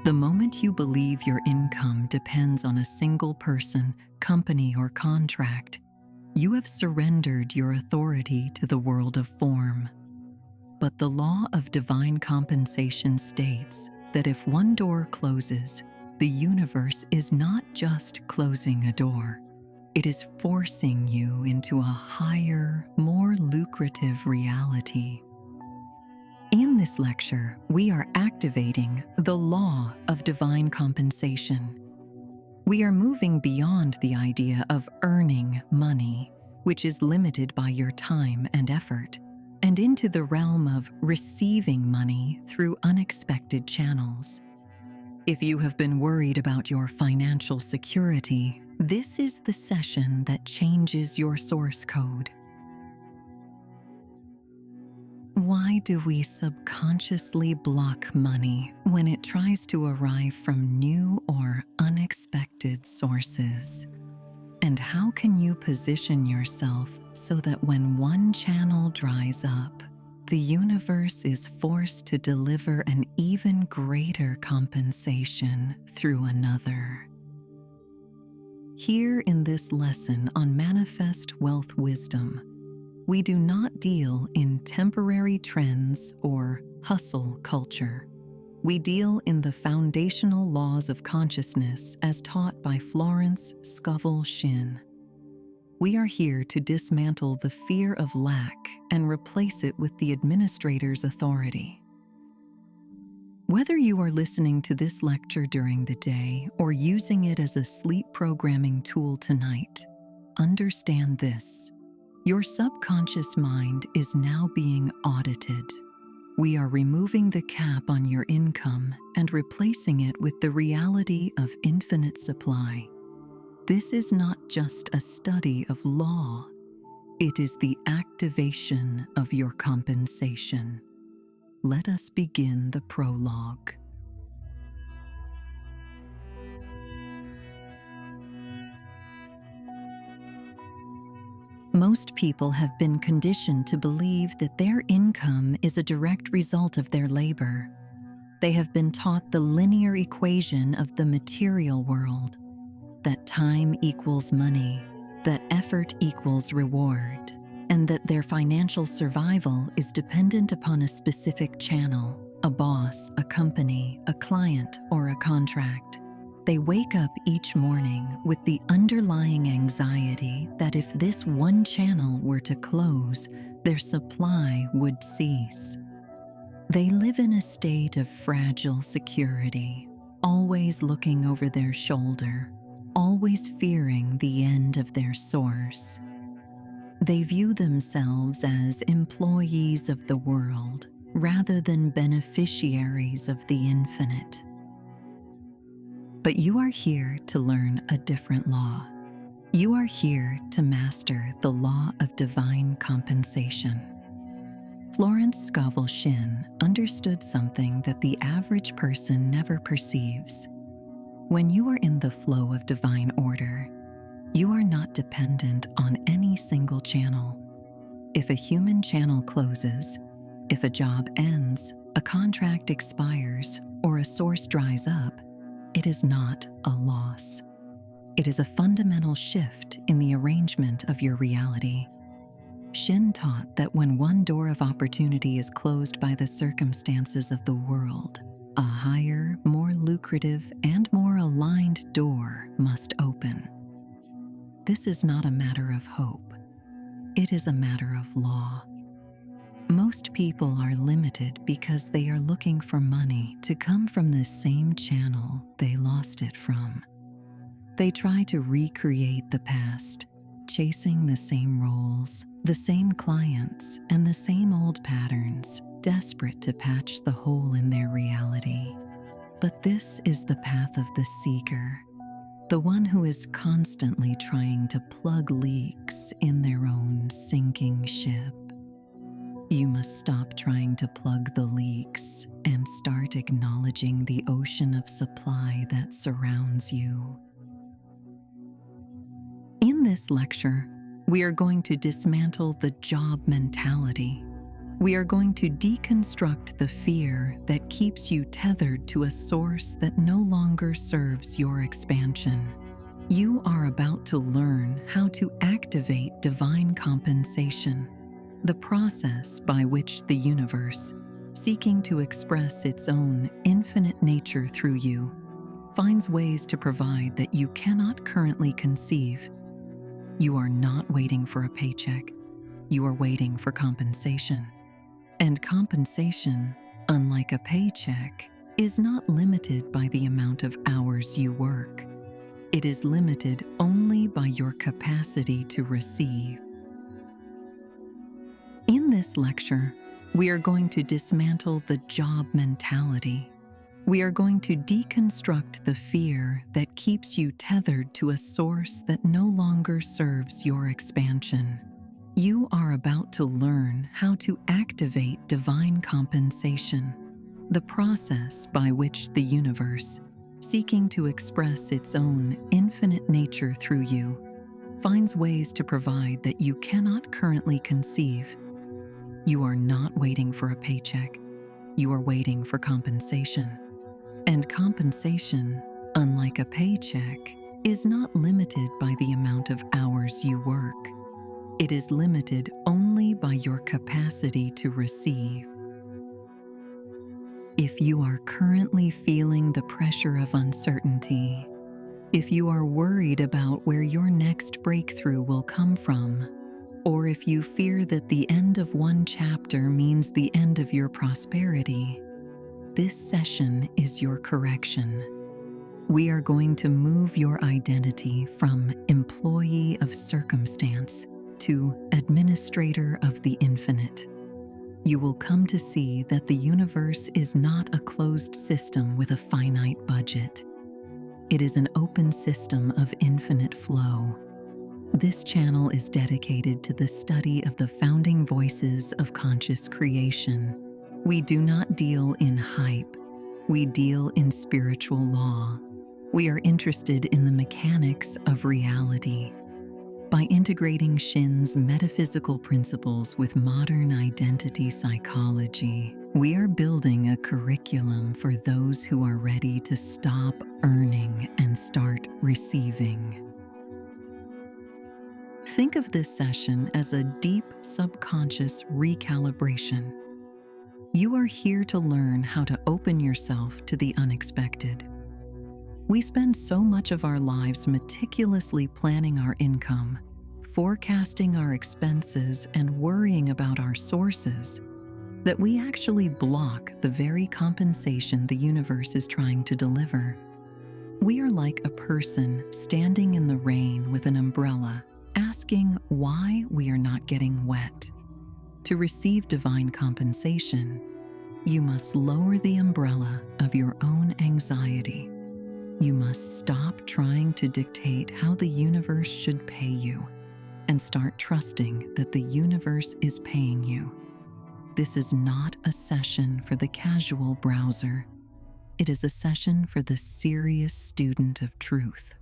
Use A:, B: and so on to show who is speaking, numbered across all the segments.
A: The moment you believe your income depends on a single person, company, or contract, you have surrendered your authority to the world of form. But the law of divine compensation states that if one door closes, the universe is not just closing a door. It is forcing you into a higher, more lucrative reality. In this lecture, we are activating the law of divine compensation. We are moving beyond the idea of earning money, which is limited by your time and effort, and into the realm of receiving money through unexpected channels. If you have been worried about your financial security, this is the session that changes your source code. Why do we subconsciously block money when it tries to arrive from new or unexpected sources? And how can you position yourself so that when one channel dries up, the universe is forced to deliver an even greater compensation through another? Here in this lesson on Manifest Wealth Wisdom, we do not deal in temporary trends or hustle culture. We deal in the foundational laws of consciousness as taught by Florence Scovel Shinn. We are here to dismantle the fear of lack and replace it with the administrator's authority. Whether you are listening to this lecture during the day or using it as a sleep programming tool tonight, understand this. Your subconscious mind is now being audited. We are removing the cap on your income and replacing it with the reality of infinite supply. This is not just a study of law, it is the activation of your compensation. Let us begin the prologue. Most people have been conditioned to believe that their income is a direct result of their labor. They have been taught the linear equation of the material world, that time equals money, that effort equals reward, and that their financial survival is dependent upon a specific channel, a boss, a company, a client, or a contract. They wake up each morning with the underlying anxiety that if this one channel were to close, their supply would cease. They live in a state of fragile security, always looking over their shoulder, always fearing the end of their source. They view themselves as employees of the world rather than beneficiaries of the infinite. But you are here to learn a different law. You are here to master the law of divine compensation. Florence Scovel Shinn understood something that the average person never perceives. When you are in the flow of divine order, you are not dependent on any single channel. If a human channel closes, if a job ends, a contract expires, or a source dries up, it is not a loss. It is a fundamental shift in the arrangement of your reality. Shinn taught that when one door of opportunity is closed by the circumstances of the world, a higher, more lucrative, and more aligned door must open. This is not a matter of hope. It is a matter of law. Most people are limited because they are looking for money to come from the same channel they lost it from. They try to recreate the past, chasing the same roles, the same clients, and the same old patterns, desperate to patch the hole in their reality. But this is the path of the seeker, the one who is constantly trying to plug leaks in their own sinking ship. You must stop trying to plug the leaks and start acknowledging the ocean of supply that surrounds you. In this lecture, we are going to dismantle the job mentality. We are going to deconstruct the fear that keeps you tethered to a source that no longer serves your expansion. You are about to learn how to activate divine compensation, the process by which the universe, seeking to express its own infinite nature through you, finds ways to provide that you cannot currently conceive. You are not waiting for a paycheck. You are waiting for compensation. And compensation, unlike a paycheck, is not limited by the amount of hours you work. It is limited only by your capacity to receive. In this lecture, we are going to dismantle the job mentality. We are going to deconstruct the fear that keeps you tethered to a source that no longer serves your expansion. You are about to learn how to activate divine compensation, the process by which the universe, seeking to express its own infinite nature through you, finds ways to provide that you cannot currently conceive. You are not waiting for a paycheck. You are waiting for compensation. And compensation, unlike a paycheck, is not limited by the amount of hours you work. It is limited only by your capacity to receive. If you are currently feeling the pressure of uncertainty, if you are worried about where your next breakthrough will come from, or if you fear that the end of one chapter means the end of your prosperity, this session is your correction. We are going to move your identity from employee of circumstance to administrator of the infinite. You will come to see that the universe is not a closed system with a finite budget. It is an open system of infinite flow. This channel is dedicated to the study of the founding voices of conscious creation. We do not deal in hype. We deal in spiritual law. We are interested in the mechanics of reality. By integrating Shinn's metaphysical principles with modern identity psychology, we are building a curriculum for those who are ready to stop earning and start receiving. Think of this session as a deep subconscious recalibration. You are here to learn how to open yourself to the unexpected. We spend so much of our lives meticulously planning our income, forecasting our expenses, and worrying about our sources, that we actually block the very compensation the universe is trying to deliver. We are like a person standing in the rain with an umbrella, asking why we are not getting wet. To receive divine compensation, you must lower the umbrella of your own anxiety. You must stop trying to dictate how the universe should pay you and start trusting that the universe is paying you. This is not a session for the casual browser. It is a session for the serious student of truth.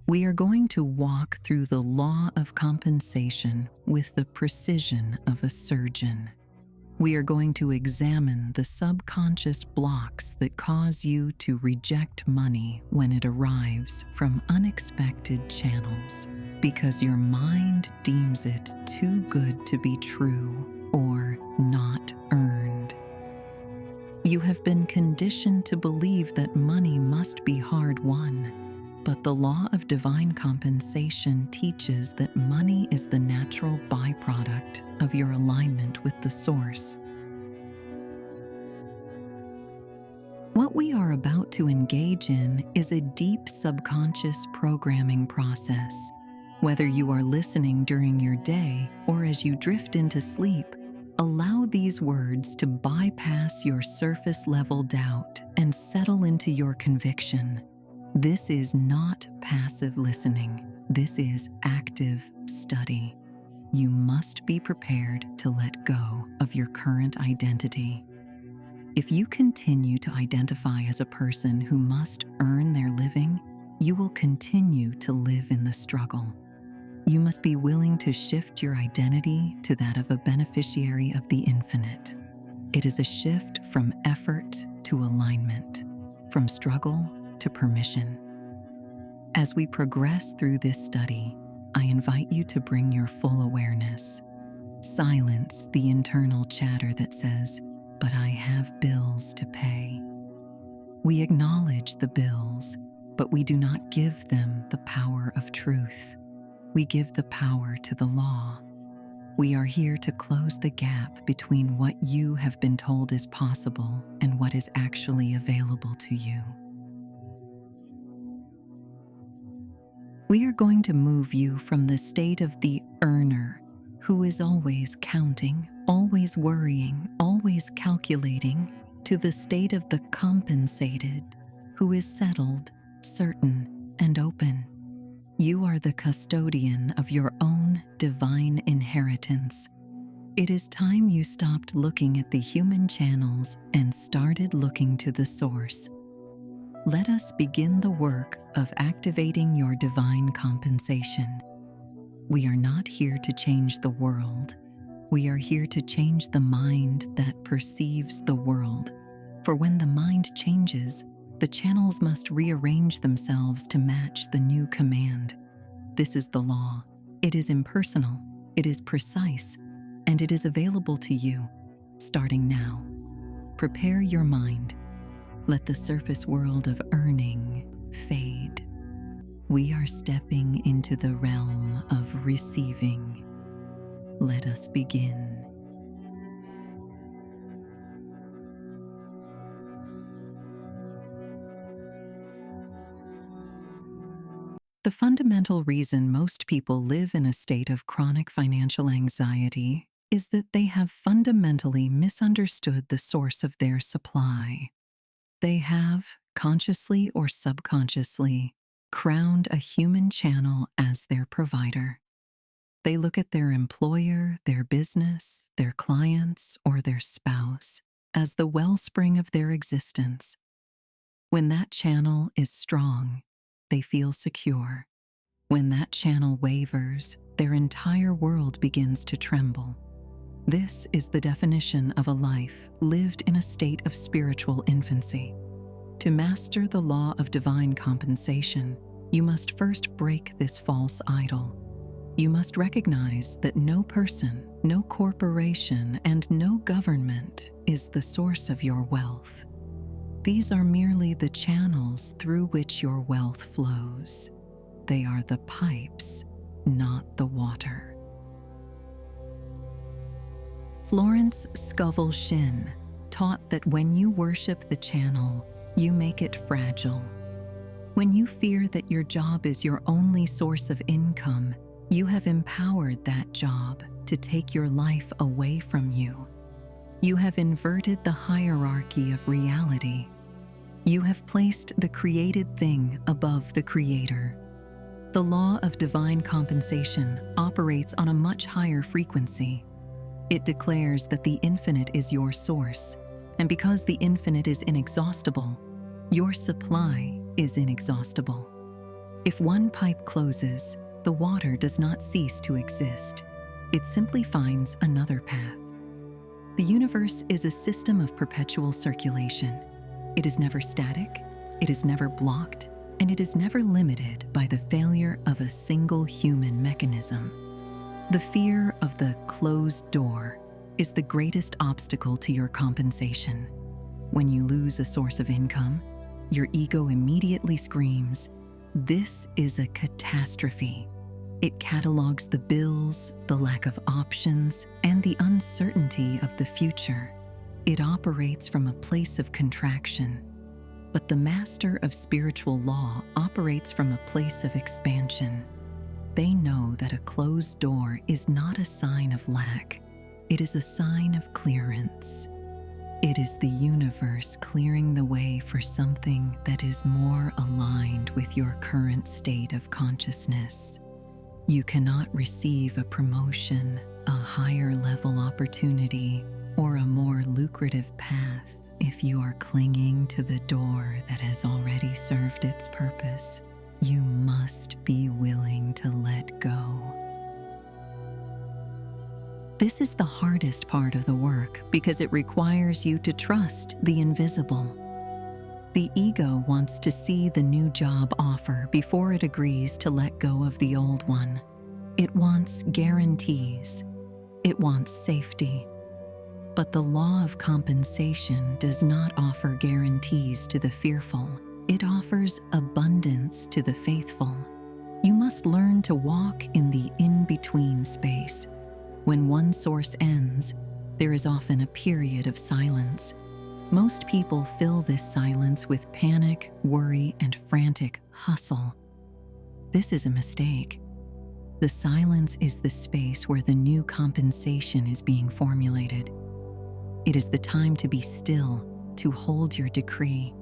A: We are going to walk through the law of compensation with the precision of a surgeon. We are going to examine the subconscious blocks that cause you to reject money when it arrives from unexpected channels, because your mind deems it too good to be true or not earned. You have been conditioned to believe that money must be hard-won, but the law of divine compensation teaches that money is the natural byproduct of your alignment with the source. What we are about to engage in is a deep subconscious programming process. Whether you are listening during your day or as you drift into sleep, allow these words to bypass your surface-level doubt and settle into your conviction. This is not passive listening. This is active study. You must be prepared to let go of your current identity. If you continue to identify as a person who must earn their living, you will continue to live in the struggle. You must be willing to shift your identity to that of a beneficiary of the infinite. It is a shift from effort to alignment, from struggle to permission. As we progress through this study, I invite you to bring your full awareness. Silence the internal chatter that says, "But I have bills to pay." We acknowledge the bills, but we do not give them the power of truth. We give the power to the law. We are here to close the gap between what you have been told is possible and what is actually available to you. We are going to move you from the state of the earner, who is always counting, always worrying, always calculating, to the state of the compensated, who is settled, certain, and open. You are the custodian of your own divine inheritance. It is time you stopped looking at the human channels and started looking to the source. Let us begin the work of activating your divine compensation. We are not here to change the world. We are here to change the mind that perceives the world. For when the mind changes, the channels must rearrange themselves to match the new command. This is the law. It is impersonal, it is precise, and it is available to you, starting now. Prepare your mind. Let the surface world of earning fade. We are stepping into the realm of receiving. Let us begin. The fundamental reason most people live in a state of chronic financial anxiety is that they have fundamentally misunderstood the source of their supply. They have, consciously or subconsciously, crowned a human channel as their provider. They look at their employer, their business, their clients, or their spouse as the wellspring of their existence. When that channel is strong, they feel secure. When that channel wavers, their entire world begins to tremble. This is the definition of a life lived in a state of spiritual infancy. To master the law of divine compensation, you must first break this false idol. You must recognize that no person, no corporation, and no government is the source of your wealth. These are merely the channels through which your wealth flows. They are the pipes, not the water. Florence Scovel Shinn taught that when you worship the channel, you make it fragile. When you fear that your job is your only source of income, you have empowered that job to take your life away from you. You have inverted the hierarchy of reality. You have placed the created thing above the creator. The law of divine compensation operates on a much higher frequency. It declares that the infinite is your source, and because the infinite is inexhaustible, your supply is inexhaustible. If one pipe closes, the water does not cease to exist. It simply finds another path. The universe is a system of perpetual circulation. It is never static, it is never blocked, and it is never limited by the failure of a single human mechanism. The fear of the closed door is the greatest obstacle to your compensation. When you lose a source of income, your ego immediately screams, "This is a catastrophe." It catalogs the bills, the lack of options, and the uncertainty of the future. It operates from a place of contraction. But the master of spiritual law operates from a place of expansion. They know that a closed door is not a sign of lack. It is a sign of clearance. It is the universe clearing the way for something that is more aligned with your current state of consciousness. You cannot receive a promotion, a higher level opportunity, or a more lucrative path if you are clinging to the door that has already served its purpose. you must be willing to let go. This is the hardest part of the work because it requires you to trust the invisible. The ego wants to see the new job offer before it agrees to let go of the old one. It wants guarantees. It wants safety. But the law of compensation does not offer guarantees to the fearful. It offers abundance to the faithful. You must learn to walk in the in-between space. When one source ends, there is often a period of silence. Most people fill this silence with panic, worry, and frantic hustle. This is a mistake. The silence is the space where the new compensation is being formulated. It is the time to be still, to hold your decree,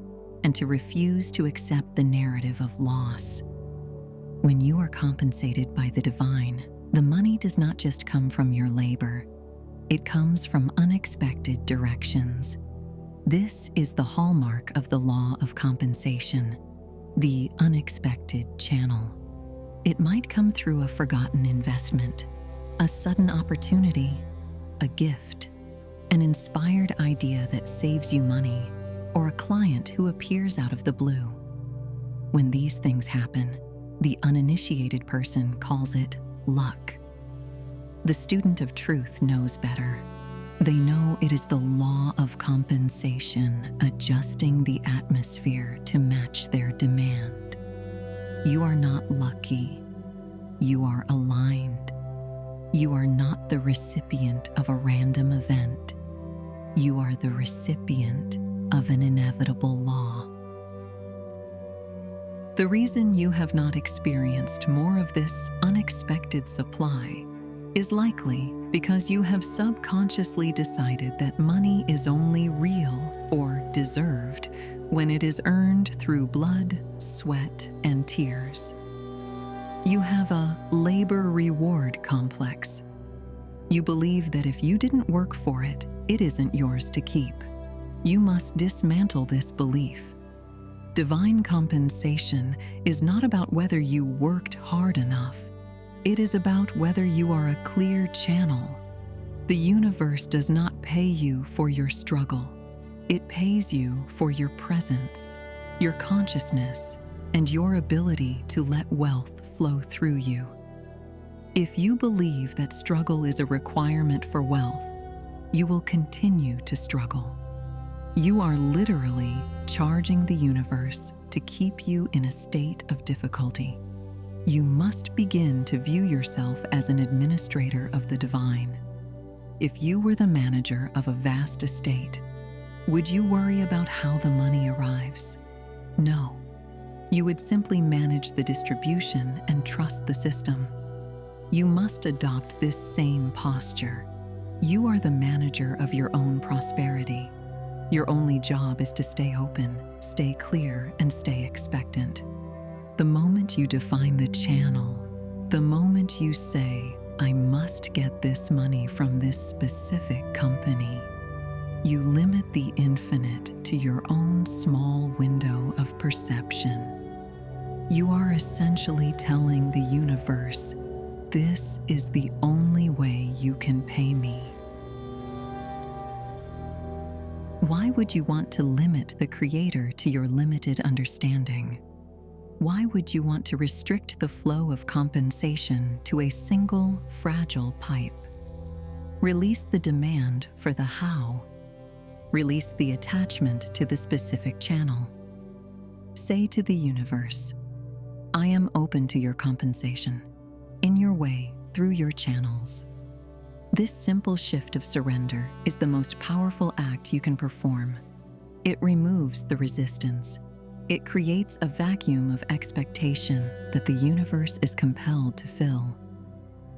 A: and to refuse to accept the narrative of loss. When you are compensated by the divine, the money does not just come from your labor. It comes from unexpected directions. This is the hallmark of the law of compensation, the unexpected channel. It might come through a forgotten investment, a sudden opportunity, a gift, an inspired idea that saves you money, or a client who appears out of the blue. When these things happen, the uninitiated person calls it luck. The student of truth knows better. They know it is the law of compensation adjusting the atmosphere to match their demand. You are not lucky. You are aligned. You are not the recipient of a random event. You are the recipient of an inevitable law. The reason you have not experienced more of this unexpected supply is likely because you have subconsciously decided that money is only real or deserved when it is earned through blood, sweat, and tears. You have a labor-reward complex. You believe that if you didn't work for it, it isn't yours to keep. You must dismantle this belief. Divine compensation is not about whether you worked hard enough. It is about whether you are a clear channel. The universe does not pay you for your struggle. It pays you for your presence, your consciousness, and your ability to let wealth flow through you. If you believe that struggle is a requirement for wealth, you will continue to struggle. You are literally charging the universe to keep you in a state of difficulty. You must begin to view yourself as an administrator of the divine. If you were the manager of a vast estate, would you worry about how the money arrives? No. You would simply manage the distribution and trust the system. You must adopt this same posture. You are the manager of your own prosperity. Your only job is to stay open, stay clear, and stay expectant. The moment you define the channel, the moment you say, I must get this money from this specific company, you limit the infinite to your own small window of perception. You are essentially telling the universe, this is the only way you can pay me. Why would you want to limit the Creator to your limited understanding? Why would you want to restrict the flow of compensation to a single, fragile pipe? Release the demand for the how. Release the attachment to the specific channel. Say to the universe, I am open to your compensation, in your way, through your channels. This simple shift of surrender is the most powerful act you can perform. It removes the resistance. It creates a vacuum of expectation that the universe is compelled to fill.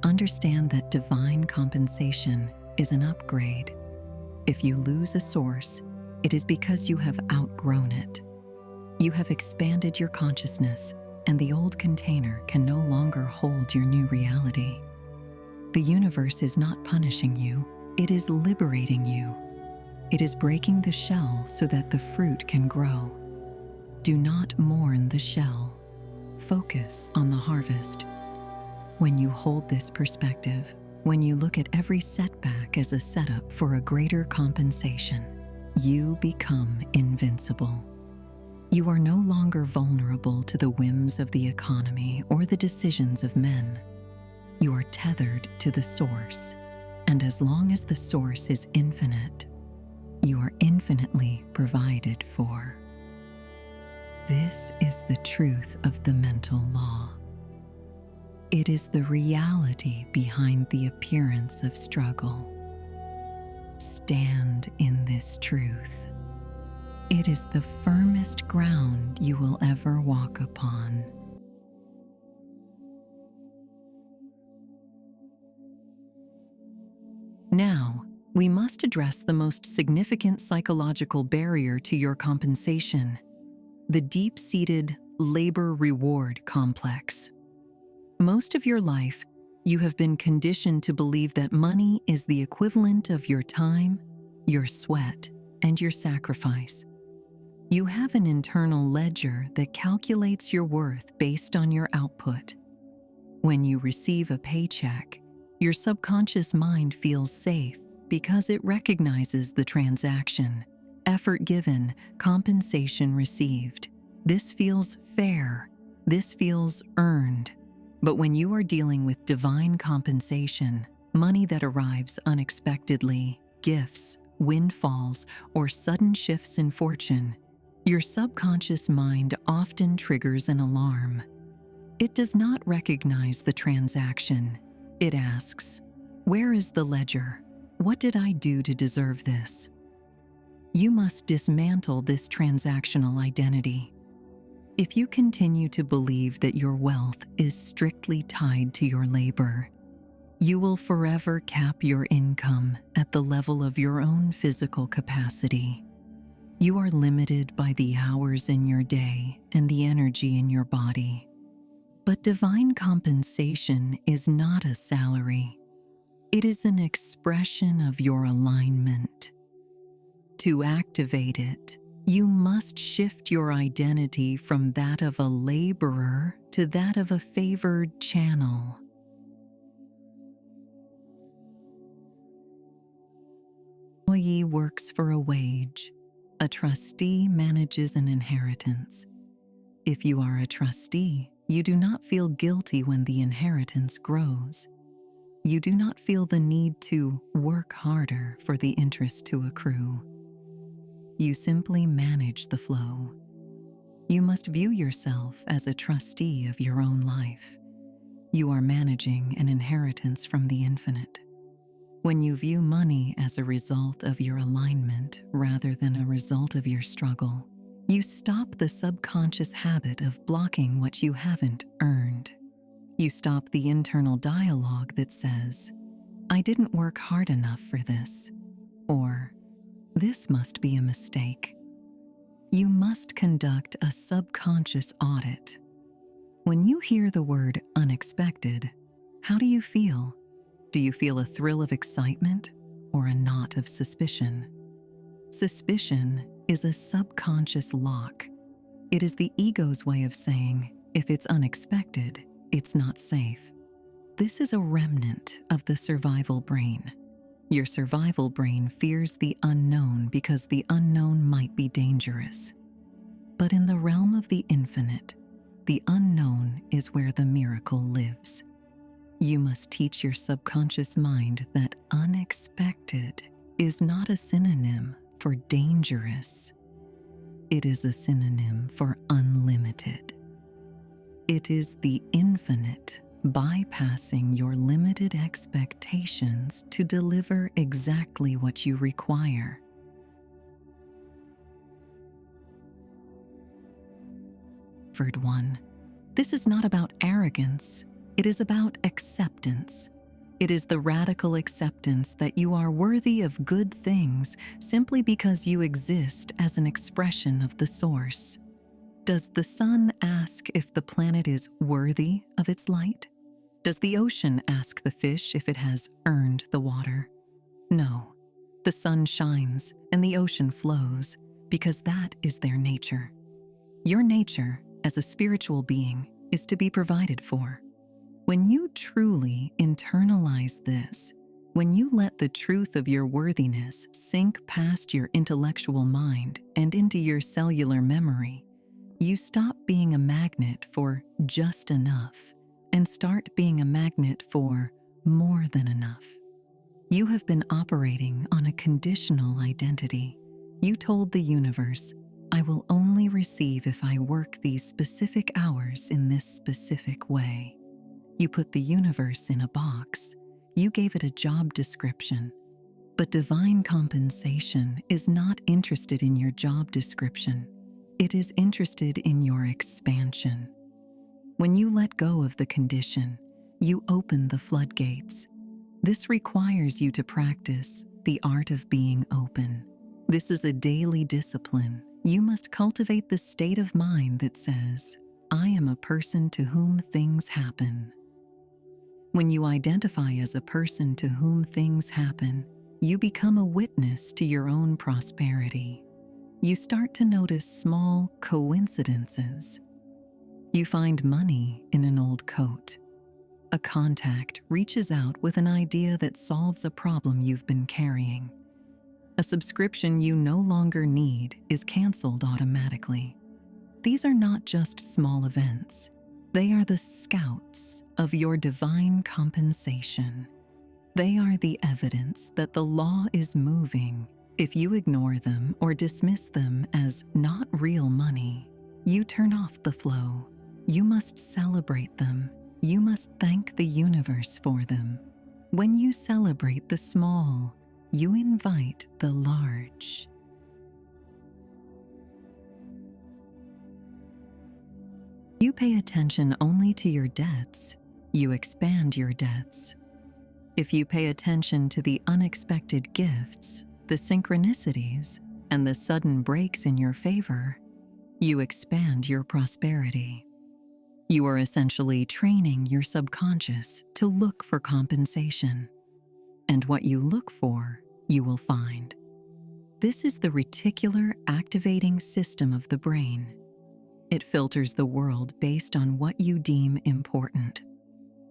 A: Understand that divine compensation is an upgrade. If you lose a source, it is because you have outgrown it. You have expanded your consciousness, and the old container can no longer hold your new reality. The universe is not punishing you, it is liberating you. It is breaking the shell so that the fruit can grow. Do not mourn the shell. focus on the harvest. When you hold this perspective, when you look at every setback as a setup for a greater compensation, you become invincible. You are no longer vulnerable to the whims of the economy or the decisions of men. You are tethered to the source, and as long as the source is infinite, you are infinitely provided for. This is the truth of the mental law. It is the reality behind the appearance of struggle. Stand in this truth. It is the firmest ground you will ever walk upon. Now, we must address the most significant psychological barrier to your compensation, the deep-seated labor-reward complex. Most of your life, you have been conditioned to believe that money is the equivalent of your time, your sweat, and your sacrifice. You have an internal ledger that calculates your worth based on your output. When you receive a paycheck, your subconscious mind feels safe because it recognizes the transaction, effort given, compensation received. This feels fair. This feels earned. But when you are dealing with divine compensation, money that arrives unexpectedly, gifts, windfalls, or sudden shifts in fortune, your subconscious mind often triggers an alarm. It does not recognize the transaction. It asks, "Where is the ledger? What did I do to deserve this?" You must dismantle this transactional identity. If you continue to believe that your wealth is strictly tied to your labor, you will forever cap your income at the level of your own physical capacity. You are limited by the hours in your day and the energy in your body. But divine compensation is not a salary. It is an expression of your alignment. To activate it, you must shift your identity from that of a laborer to that of a favored channel. An employee works for a wage. A trustee manages an inheritance. If you are a trustee, you do not feel guilty when the inheritance grows. You do not feel the need to work harder for the interest to accrue. You simply manage the flow. You must view yourself as a trustee of your own life. You are managing an inheritance from the infinite. When you view money as a result of your alignment rather than a result of your struggle, you stop the subconscious habit of blocking what you haven't earned. You stop the internal dialogue that says, "I didn't work hard enough for this," or "This must be a mistake." You must conduct a subconscious audit. When you hear the word unexpected, how do you feel? Do you feel a thrill of excitement or a knot of suspicion? Suspicion is a subconscious lock. It is the ego's way of saying, if it's unexpected, it's not safe. This is a remnant of the survival brain. Your survival brain fears the unknown because the unknown might be dangerous. But in the realm of the infinite, the unknown is where the miracle lives. You must teach your subconscious mind that unexpected is not a synonym for dangerous. It is a synonym for unlimited. It is the infinite bypassing your limited expectations to deliver exactly what you require. Third one, this is not about arrogance. It is about acceptance. It is the radical acceptance that you are worthy of good things simply because you exist as an expression of the source. Does the sun ask if the planet is worthy of its light? Does the ocean ask the fish if it has earned the water? No. The sun shines and the ocean flows because that is their nature. Your nature, as a spiritual being, is to be provided for. When you truly internalize this, when you let the truth of your worthiness sink past your intellectual mind and into your cellular memory, you stop being a magnet for just enough and start being a magnet for more than enough. You have been operating on a conditional identity. You told the universe, I will only receive if I work these specific hours in this specific way. You put the universe in a box. You gave it a job description. But divine compensation is not interested in your job description. It is interested in your expansion. When you let go of the condition, you open the floodgates. This requires you to practice the art of being open. This is a daily discipline. You must cultivate the state of mind that says, I am a person to whom things happen. When you identify as a person to whom things happen, you become a witness to your own prosperity. You start to notice small coincidences. You find money in an old coat. A contact reaches out with an idea that solves a problem you've been carrying. A subscription you no longer need is canceled automatically. These are not just small events. They are the scouts of your divine compensation. They are the evidence that the law is moving. If you ignore them or dismiss them as not real money, you turn off the flow. You must celebrate them. You must thank the universe for them. When you celebrate the small, you invite the large. You pay attention only to your debts, you expand your debts. If you pay attention to the unexpected gifts, the synchronicities, and the sudden breaks in your favor, you expand your prosperity. You are essentially training your subconscious to look for compensation. And what you look for, you will find. This is the reticular activating system of the brain. It filters the world based on what you deem important.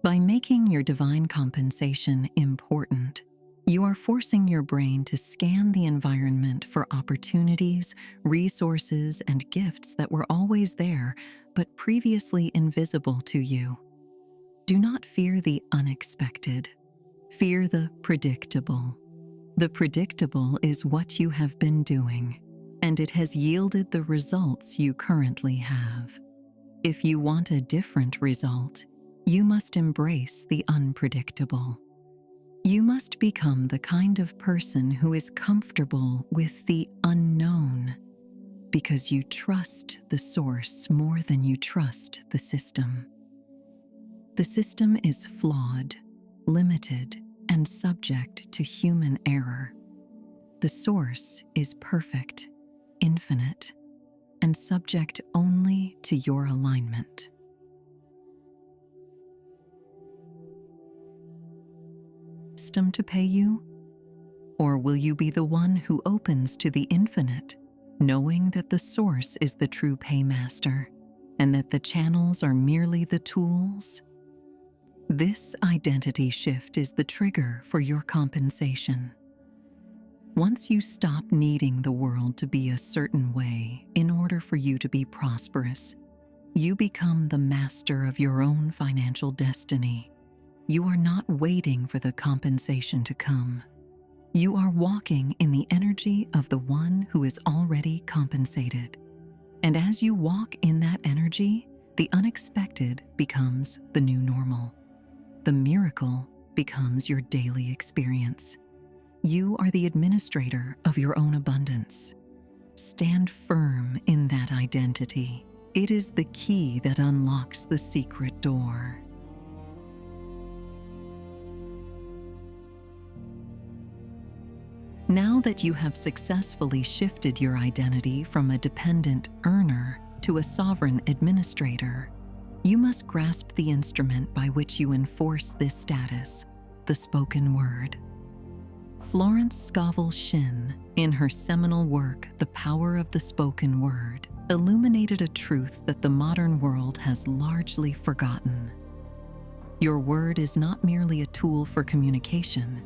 A: By making your divine compensation important, you are forcing your brain to scan the environment for opportunities, resources, and gifts that were always there, but previously invisible to you. Do not fear the unexpected. Fear the predictable. The predictable is what you have been doing, and it has yielded the results you currently have. If you want a different result, you must embrace the unpredictable. You must become the kind of person who is comfortable with the unknown, because you trust the source more than you trust the system. The system is flawed, limited, and subject to human error. The source is perfect, infinite, and subject only to your alignment. System to pay you? Or will you be the one who opens to the infinite, knowing that the source is the true paymaster and that the channels are merely the tools? This identity shift is the trigger for your compensation. Once you stop needing the world to be a certain way in order for you to be prosperous, you become the master of your own financial destiny. You are not waiting for the compensation to come. You are walking in the energy of the one who is already compensated. And as you walk in that energy, the unexpected becomes the new normal. The miracle becomes your daily experience. You are the administrator of your own abundance. Stand firm in that identity. It is the key that unlocks the secret door. Now that you have successfully shifted your identity from a dependent earner to a sovereign administrator, you must grasp the instrument by which you enforce this status, the spoken word. Florence Scovel Shinn, in her seminal work, The Power of the Spoken Word, illuminated a truth that the modern world has largely forgotten. Your word is not merely a tool for communication,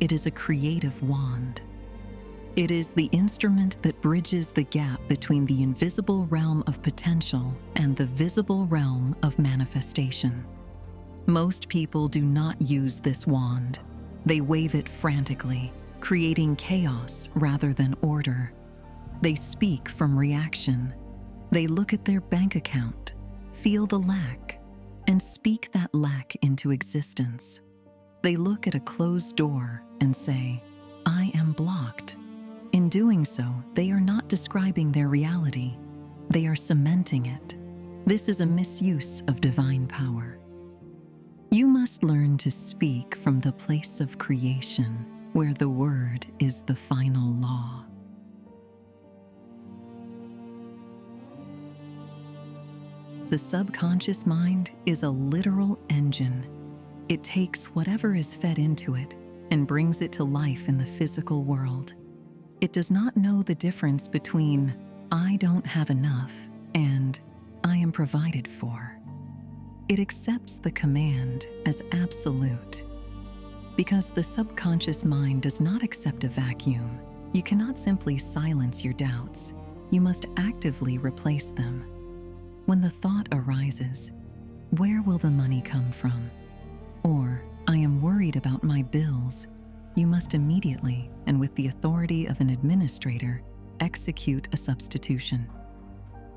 A: it is a creative wand. It is the instrument that bridges the gap between the invisible realm of potential and the visible realm of manifestation. Most people do not use this wand. They wave it frantically, creating chaos rather than order. They speak from reaction. They look at their bank account, feel the lack, and speak that lack into existence. They look at a closed door and say, "I am blocked." In doing so, they are not describing their reality. They are cementing it. This is a misuse of divine power. You must learn to speak from the place of creation, where the word is the final law. The subconscious mind is a literal engine. It takes whatever is fed into it and brings it to life in the physical world. It does not know the difference between "I don't have enough" and "I am provided for." It accepts the command as absolute. Because the subconscious mind does not accept a vacuum, you cannot simply silence your doubts. You must actively replace them. When the thought arises, "Where will the money come from?" or "I am worried about my bills," you must immediately, and with the authority of an administrator, execute a substitution.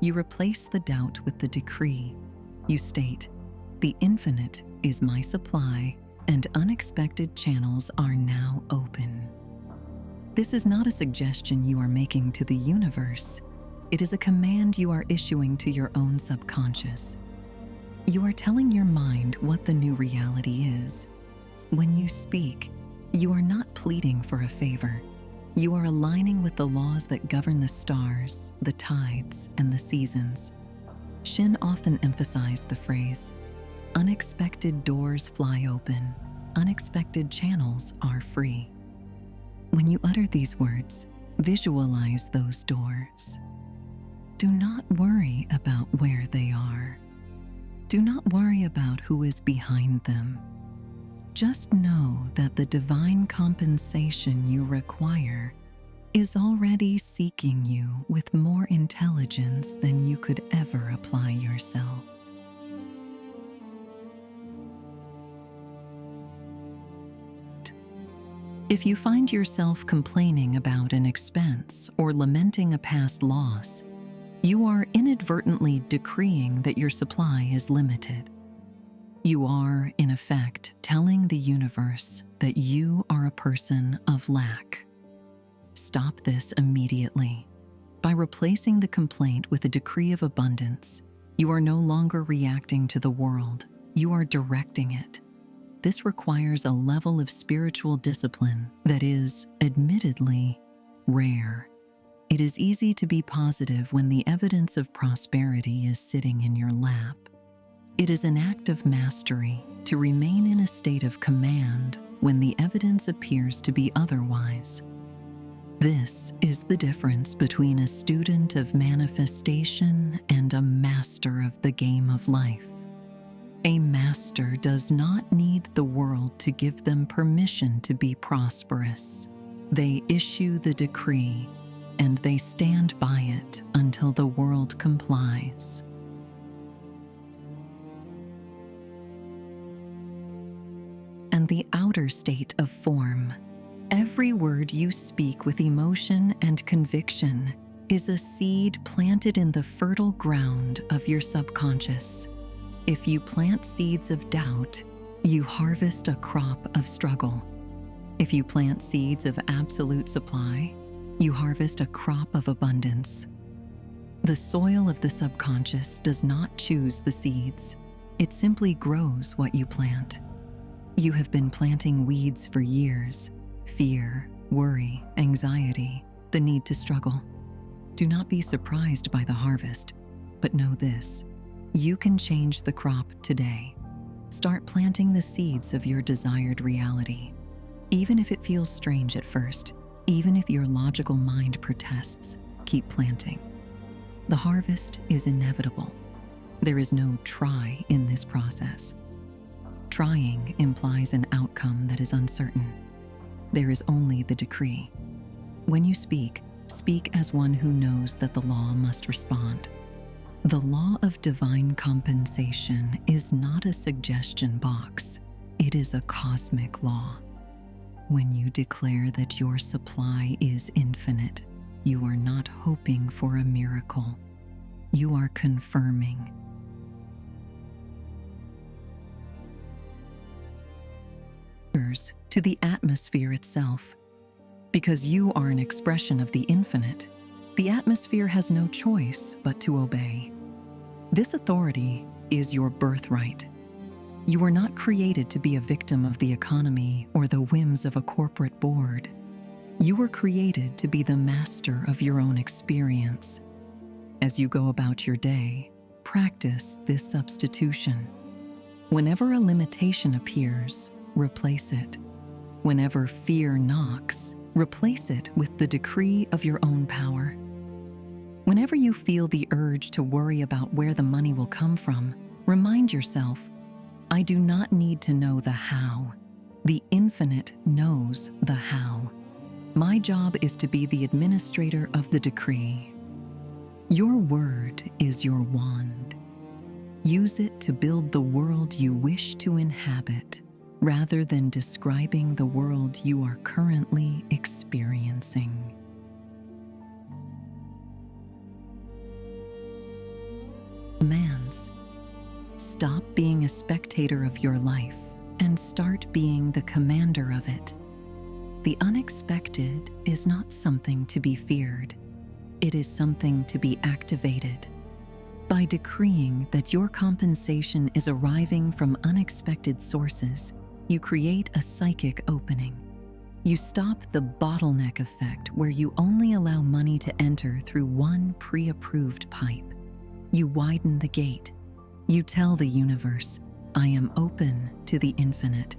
A: You replace the doubt with the decree. You state, "The infinite is my supply, and unexpected channels are now open." This is not a suggestion you are making to the universe. It is a command you are issuing to your own subconscious. You are telling your mind what the new reality is. When you speak, you are not pleading for a favor. You are aligning with the laws that govern the stars, the tides, and the seasons. Shinn often emphasized the phrase, "Unexpected doors fly open, unexpected channels are free." When you utter these words, visualize those doors. Do not worry about where they are. Do not worry about who is behind them. Just know that the divine compensation you require is already seeking you with more intelligence than you could ever apply yourself. If you find yourself complaining about an expense or lamenting a past loss, you are inadvertently decreeing that your supply is limited. You are, in effect, telling the universe that you are a person of lack. Stop this immediately. By replacing the complaint with a decree of abundance, you are no longer reacting to the world, you are directing it. This requires a level of spiritual discipline that is, admittedly, rare. It is easy to be positive when the evidence of prosperity is sitting in your lap. It is an act of mastery to remain in a state of command when the evidence appears to be otherwise. This is the difference between a student of manifestation and a master of the game of life. A master does not need the world to give them permission to be prosperous. They issue the decree, and they stand by it until the world complies. And the outer state of form. Every word you speak with emotion and conviction is a seed planted in the fertile ground of your subconscious. If you plant seeds of doubt, you harvest a crop of struggle. If you plant seeds of absolute supply, you harvest a crop of abundance. The soil of the subconscious does not choose the seeds. It simply grows what you plant. You have been planting weeds for years: fear, worry, anxiety, the need to struggle. Do not be surprised by the harvest, but know this: you can change the crop today. Start planting the seeds of your desired reality. Even if it feels strange at first, even if your logical mind protests, keep planting. The harvest is inevitable. There is no try in this process. Trying implies an outcome that is uncertain. There is only the decree. When you speak, speak as one who knows that the law must respond. The law of divine compensation is not a suggestion box. It is a cosmic law. When you declare that your supply is infinite, you are not hoping for a miracle. You are confirming. To the atmosphere itself. Because you are an expression of the infinite, the atmosphere has no choice but to obey. This authority is your birthright. You were not created to be a victim of the economy or the whims of a corporate board. You were created to be the master of your own experience. As you go about your day, practice this substitution. Whenever a limitation appears, replace it. Whenever fear knocks, replace it with the decree of your own power. Whenever you feel the urge to worry about where the money will come from, remind yourself, I do not need to know the how. The infinite knows the how. My job is to be the administrator of the decree. Your word is your wand. Use it to build the world you wish to inhabit, rather than describing the world you are currently experiencing. Commands. Stop being a spectator of your life and start being the commander of it. The unexpected is not something to be feared. It is something to be activated. By decreeing that your compensation is arriving from unexpected sources, you create a psychic opening. You stop the bottleneck effect where you only allow money to enter through one pre-approved pipe. You widen the gate. You tell the universe, I am open to the infinite.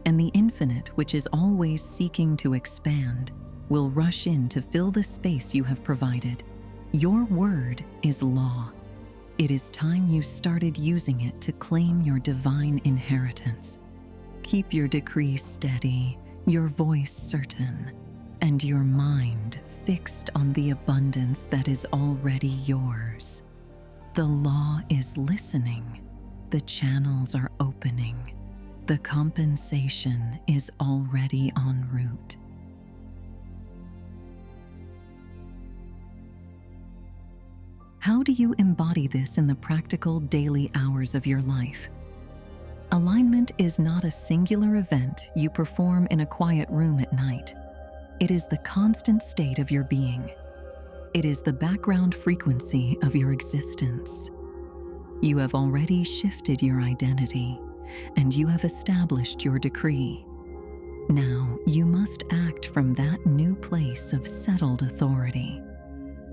A: And the infinite, which is always seeking to expand, will rush in to fill the space you have provided. Your word is law. It is time you started using it to claim your divine inheritance. Keep your decree steady, your voice certain, and your mind fixed on the abundance that is already yours. The law is listening. The channels are opening. The compensation is already en route. How do you embody this in the practical daily hours of your life? Alignment is not a singular event you perform in a quiet room at night. It is the constant state of your being. It is the background frequency of your existence. You have already shifted your identity, and you have established your decree. Now you must act from that new place of settled authority.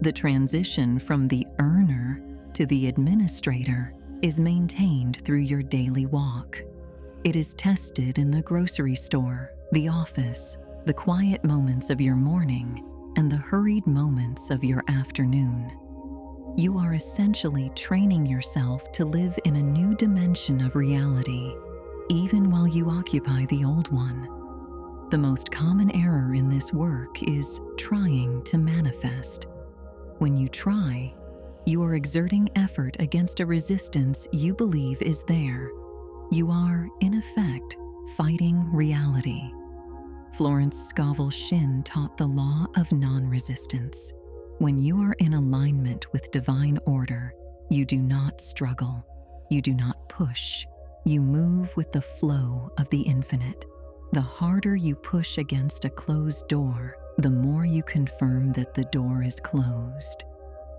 A: The transition from the earner to the administrator is maintained through your daily walk. It is tested in the grocery store, the office, the quiet moments of your morning, and the hurried moments of your afternoon. You are essentially training yourself to live in a new dimension of reality, even while you occupy the old one. The most common error in this work is trying to manifest. When you try, you are exerting effort against a resistance you believe is there. You are, in effect, fighting reality. Florence Scovel Shinn taught the law of non-resistance. When you are in alignment with divine order, you do not struggle. You do not push. You move with the flow of the infinite. The harder you push against a closed door, the more you confirm that the door is closed.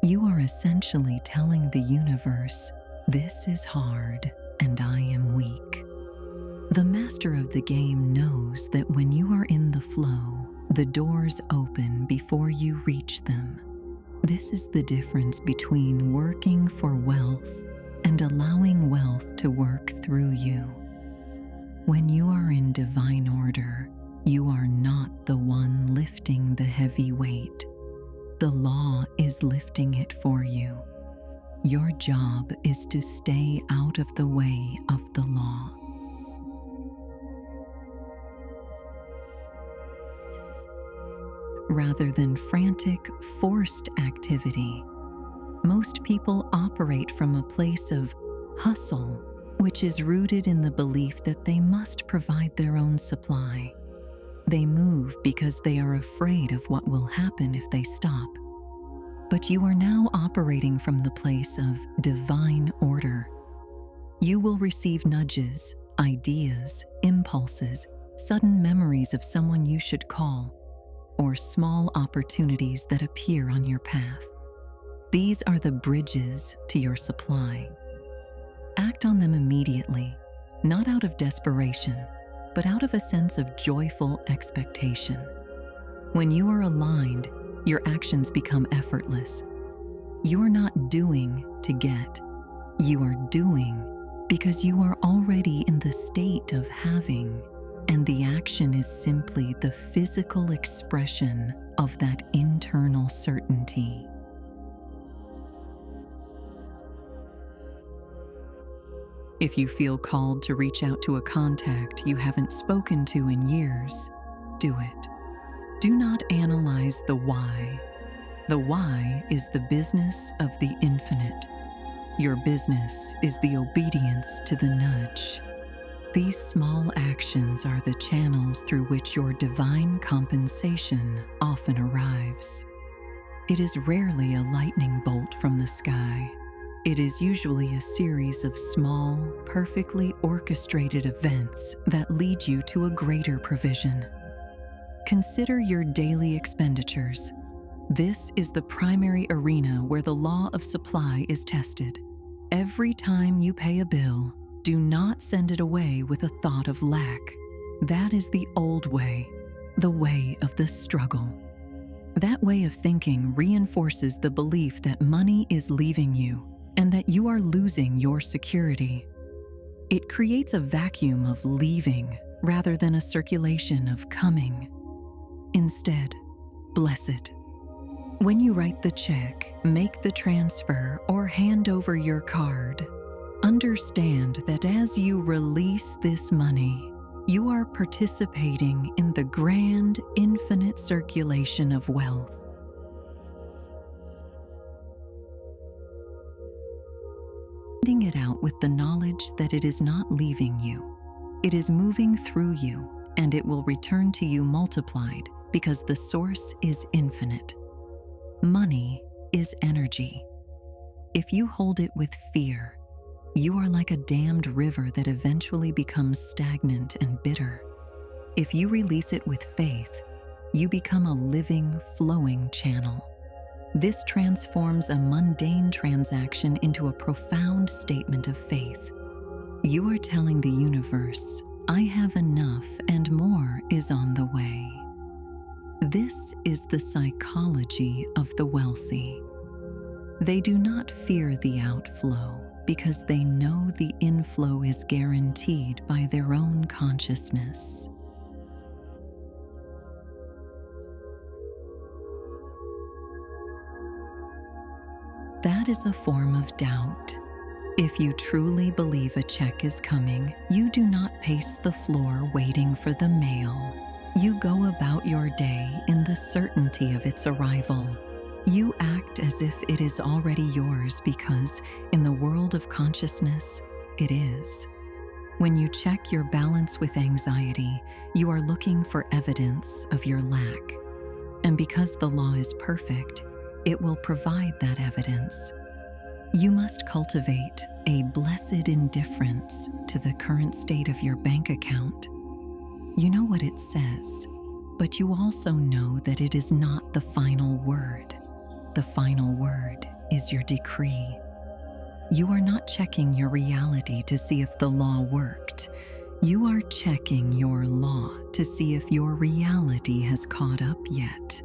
A: You are essentially telling the universe, this is hard and I am weak. The master of the game knows that when you are in the flow, the doors open before you reach them. This is the difference between working for wealth and allowing wealth to work through you. When you are in divine order, you are not the one lifting the heavy weight. The law is lifting it for you. Your job is to stay out of the way of the law. Rather than frantic, forced activity, most people operate from a place of hustle, which is rooted in the belief that they must provide their own supply. They move because they are afraid of what will happen if they stop. But you are now operating from the place of divine order. You will receive nudges, ideas, impulses, sudden memories of someone you should call, or small opportunities that appear on your path. These are the bridges to your supply. Act on them immediately, not out of desperation, but out of a sense of joyful expectation. When you are aligned, your actions become effortless. You are not doing to get. You are doing because you are already in the state of having, and the action is simply the physical expression of that internal certainty. If you feel called to reach out to a contact you haven't spoken to in years, do it. Do not analyze the why. The why is the business of the infinite. Your business is the obedience to the nudge. These small actions are the channels through which your divine compensation often arrives. It is rarely a lightning bolt from the sky. It is usually a series of small, perfectly orchestrated events that lead you to a greater provision. Consider your daily expenditures. This is the primary arena where the law of supply is tested. Every time you pay a bill, do not send it away with a thought of lack. That is the old way, the way of the struggle. That way of thinking reinforces the belief that money is leaving you and that you are losing your security. It creates a vacuum of leaving rather than a circulation of coming. Instead, bless it. When you write the check, make the transfer, or hand over your card, understand that as you release this money, you are participating in the grand, infinite circulation of wealth. Sending it out with the knowledge that it is not leaving you. It is moving through you, and it will return to you multiplied because the source is infinite. Money is energy. If you hold it with fear, you are like a dammed river that eventually becomes stagnant and bitter. If you release it with faith, you become a living, flowing channel. This transforms a mundane transaction into a profound statement of faith. You are telling the universe, I have enough and more is on the way. This is the psychology of the wealthy. They do not fear the outflow because they know the inflow is guaranteed by their own consciousness. That is a form of doubt. If you truly believe a check is coming, you do not pace the floor waiting for the mail. You go about your day in the certainty of its arrival. You act as if it is already yours because, in the world of consciousness, it is. When you check your balance with anxiety, you are looking for evidence of your lack. And because the law is perfect, it will provide that evidence. You must cultivate a blessed indifference to the current state of your bank account. You know what it says, but you also know that it is not the final word. The final word is your decree. You are not checking your reality to see if the law worked. You are checking your law to see if your reality has caught up yet.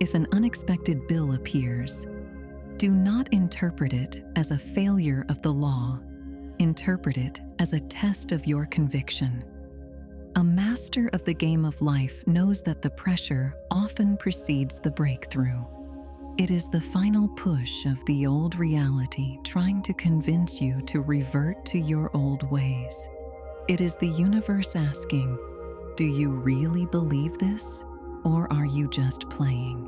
A: If an unexpected bill appears, do not interpret it as a failure of the law. Interpret it as a test of your conviction. A master of the game of life knows that the pressure often precedes the breakthrough. It is the final push of the old reality trying to convince you to revert to your old ways. It is the universe asking, do you really believe this, or are you just playing?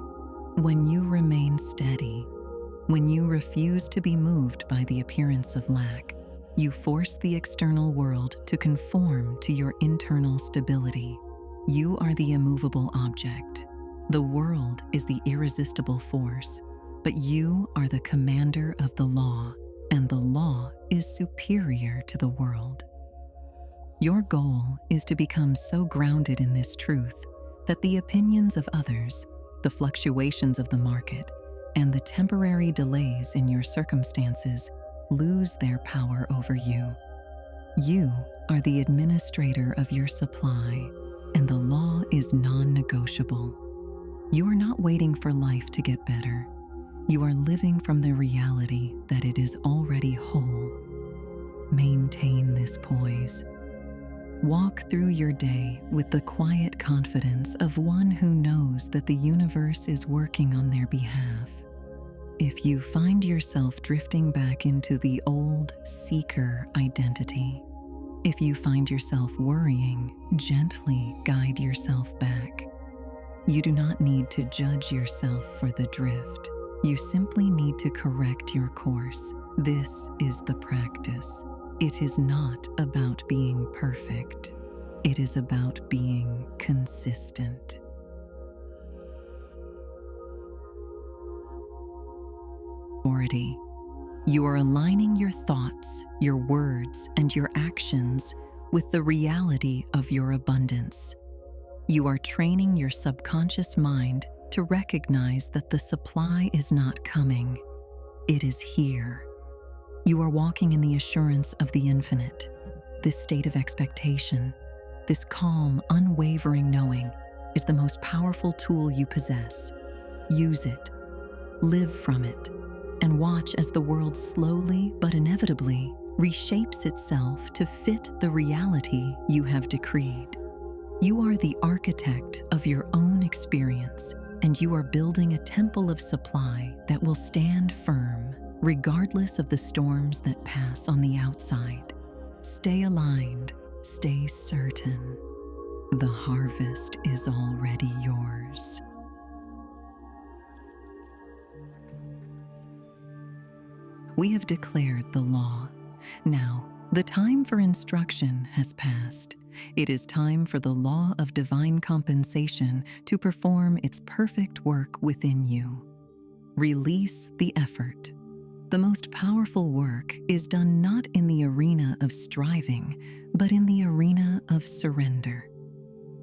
A: When you remain steady, when you refuse to be moved by the appearance of lack, you force the external world to conform to your internal stability. You are the immovable object. The world is the irresistible force, but you are the commander of the law, and the law is superior to the world. Your goal is to become so grounded in this truth that the opinions of others, the fluctuations of the market, and the temporary delays in your circumstances lose their power over you. You are the administrator of your supply, and the law is non-negotiable. You are not waiting for life to get better. You are living from the reality that it is already whole. Maintain this poise. Walk through your day with the quiet confidence of one who knows that the universe is working on their behalf. If you find yourself drifting back into the old seeker identity, if you find yourself worrying, gently guide yourself back. You do not need to judge yourself for the drift. You simply need to correct your course. This is the practice. It is not about being perfect. It is about being consistent. Authority. You are aligning your thoughts, your words, and your actions with the reality of your abundance. You are training your subconscious mind to recognize that the supply is not coming. It is here. You are walking in the assurance of the infinite. This state of expectation, this calm, unwavering knowing, is the most powerful tool you possess. Use it, live from it, and watch as the world slowly but inevitably reshapes itself to fit the reality you have decreed. You are the architect of your own experience, and you are building a temple of supply that will stand firm, regardless of the storms that pass on the outside. Stay aligned, stay certain. The harvest is already yours. We have declared the law. Now, the time for instruction has passed. It is time for the law of divine compensation to perform its perfect work within you. Release the effort. The most powerful work is done not in the arena of striving, but in the arena of surrender.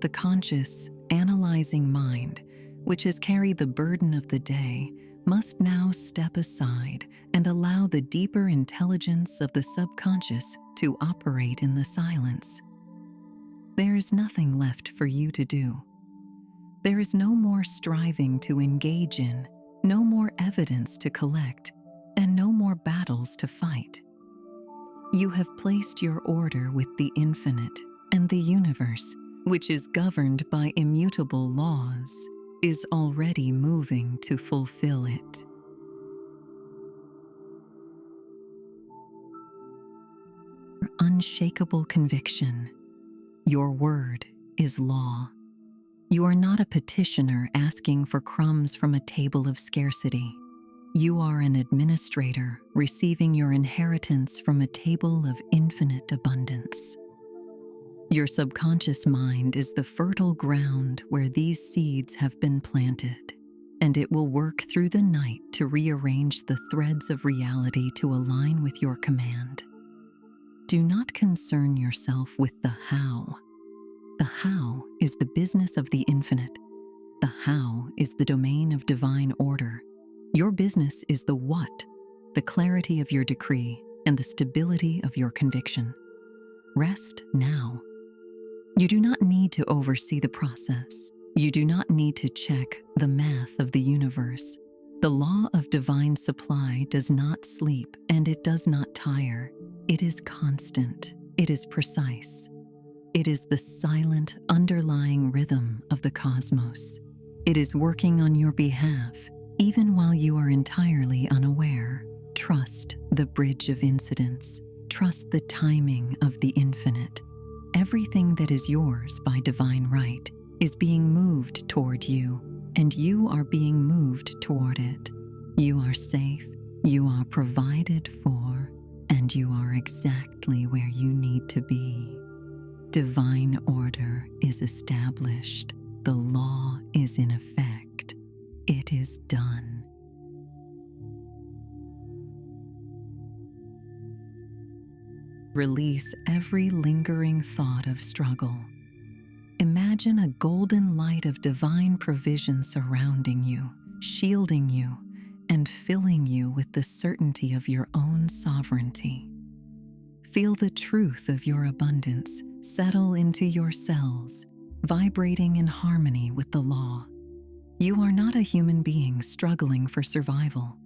A: The conscious, analyzing mind, which has carried the burden of the day, must now step aside and allow the deeper intelligence of the subconscious to operate in the silence. There is nothing left for you to do. There is no more striving to engage in, no more evidence to collect, and no more battles to fight. You have placed your order with the infinite, and the universe, which is governed by immutable laws, is already moving to fulfill it. Unshakable conviction. Your word is law. You are not a petitioner asking for crumbs from a table of scarcity. You are an administrator receiving your inheritance from a table of infinite abundance. Your subconscious mind is the fertile ground where these seeds have been planted, and it will work through the night to rearrange the threads of reality to align with your command. Do not concern yourself with the how. The how is the business of the infinite. The how is the domain of divine order. Your business is the what, the clarity of your decree, and the stability of your conviction. Rest now. You do not need to oversee the process. You do not need to check the math of the universe. The law of divine supply does not sleep, and it does not tire. It is constant. It is precise. It is the silent, underlying rhythm of the cosmos. It is working on your behalf, even while you are entirely unaware. Trust the bridge of incidents. Trust the timing of the infinite. Everything that is yours by divine right is being moved toward you, and you are being moved toward it. You are safe, you are provided for, and you are exactly where you need to be. Divine order is established. The law is in effect. It is done. Release every lingering thought of struggle. Imagine a golden light of divine provision surrounding you, shielding you, and filling you with the certainty of your own sovereignty. Feel the truth of your abundance settle into your cells, vibrating in harmony with the law. You are not a human being struggling for survival.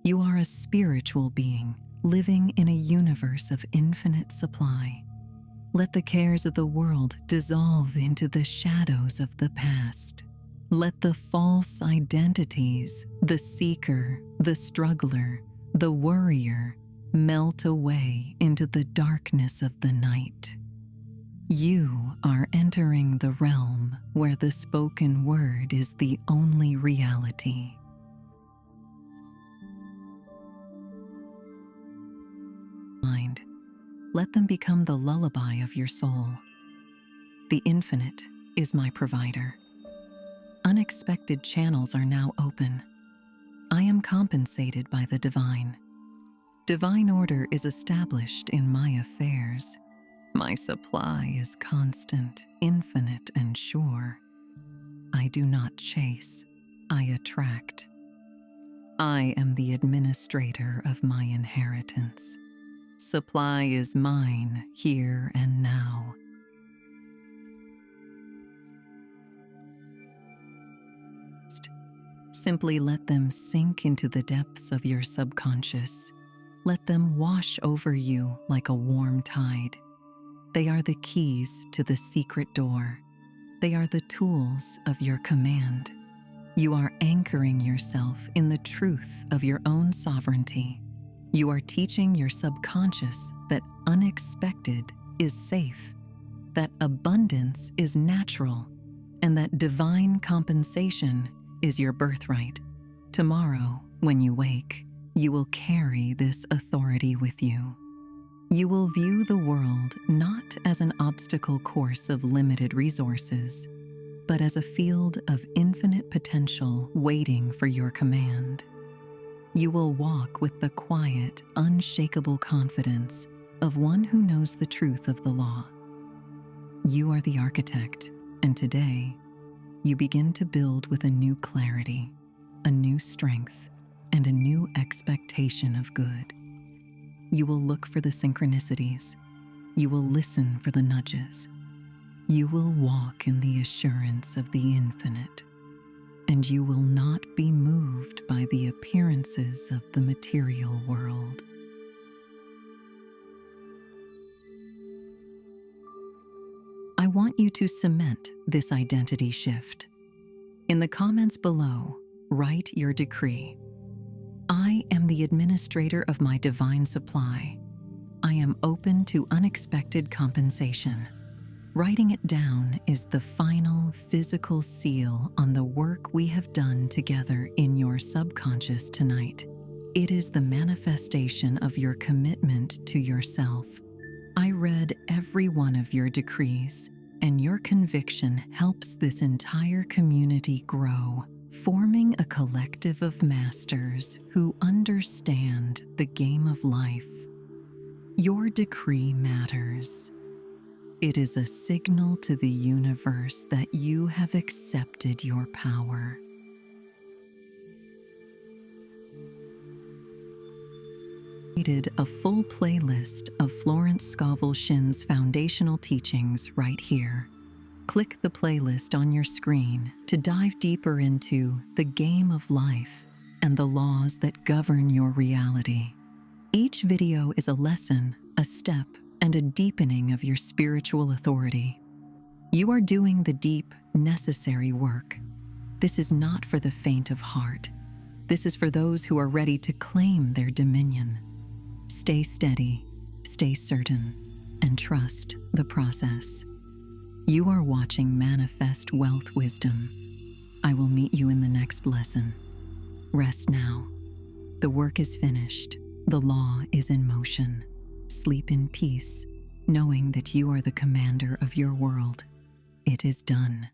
A: You are a spiritual being living in a universe of infinite supply. Let the cares of the world dissolve into the shadows of the past. Let the false identities, the seeker, the struggler, the worrier, melt away into the darkness of the night. You are entering the realm where the spoken word is the only reality. Mind. Let them become the lullaby of your soul. The infinite is my provider. Unexpected channels are now open. I am compensated by the divine. Divine order is established in my affairs. My supply is constant, infinite, and sure. I do not chase, I attract. I am the administrator of my inheritance. Supply is mine here and now. Simply let them sink into the depths of your subconscious. Let them wash over you like a warm tide. They are the keys to the secret door. They are the tools of your command. You are anchoring yourself in the truth of your own sovereignty. You are teaching your subconscious that unexpected is safe, that abundance is natural, and that divine compensation is your birthright. Tomorrow, when you wake, you will carry this authority with you. You will view the world not as an obstacle course of limited resources, but as a field of infinite potential waiting for your command. You will walk with the quiet, unshakable confidence of one who knows the truth of the law. You are the architect, and today, you begin to build with a new clarity, a new strength, and a new expectation of good. You will look for the synchronicities. You will listen for the nudges. You will walk in the assurance of the infinite, and you will not be moved by the appearances of the material world. I want you to cement this identity shift. In the comments below, write your decree. I am the administrator of my divine supply. I am open to unexpected compensation. Writing it down is the final physical seal on the work we have done together in your subconscious tonight. It is the manifestation of your commitment to yourself. I read every one of your decrees, and your conviction helps this entire community grow, forming a collective of masters who understand the game of life. Your decree matters. It is a signal to the universe that you have accepted your power. I created a full playlist of Florence Scovel Shinn's foundational teachings right here. Click the playlist on your screen to dive deeper into the game of life and the laws that govern your reality. Each video is a lesson, a step, and a deepening of your spiritual authority. You are doing the deep, necessary work. This is not for the faint of heart. This is for those who are ready to claim their dominion. Stay steady, stay certain, and trust the process. You are watching Manifest Wealth Wisdom. I will meet you in the next lesson. Rest now. The work is finished. The law is in motion. Sleep in peace, knowing that you are the commander of your world. It is done.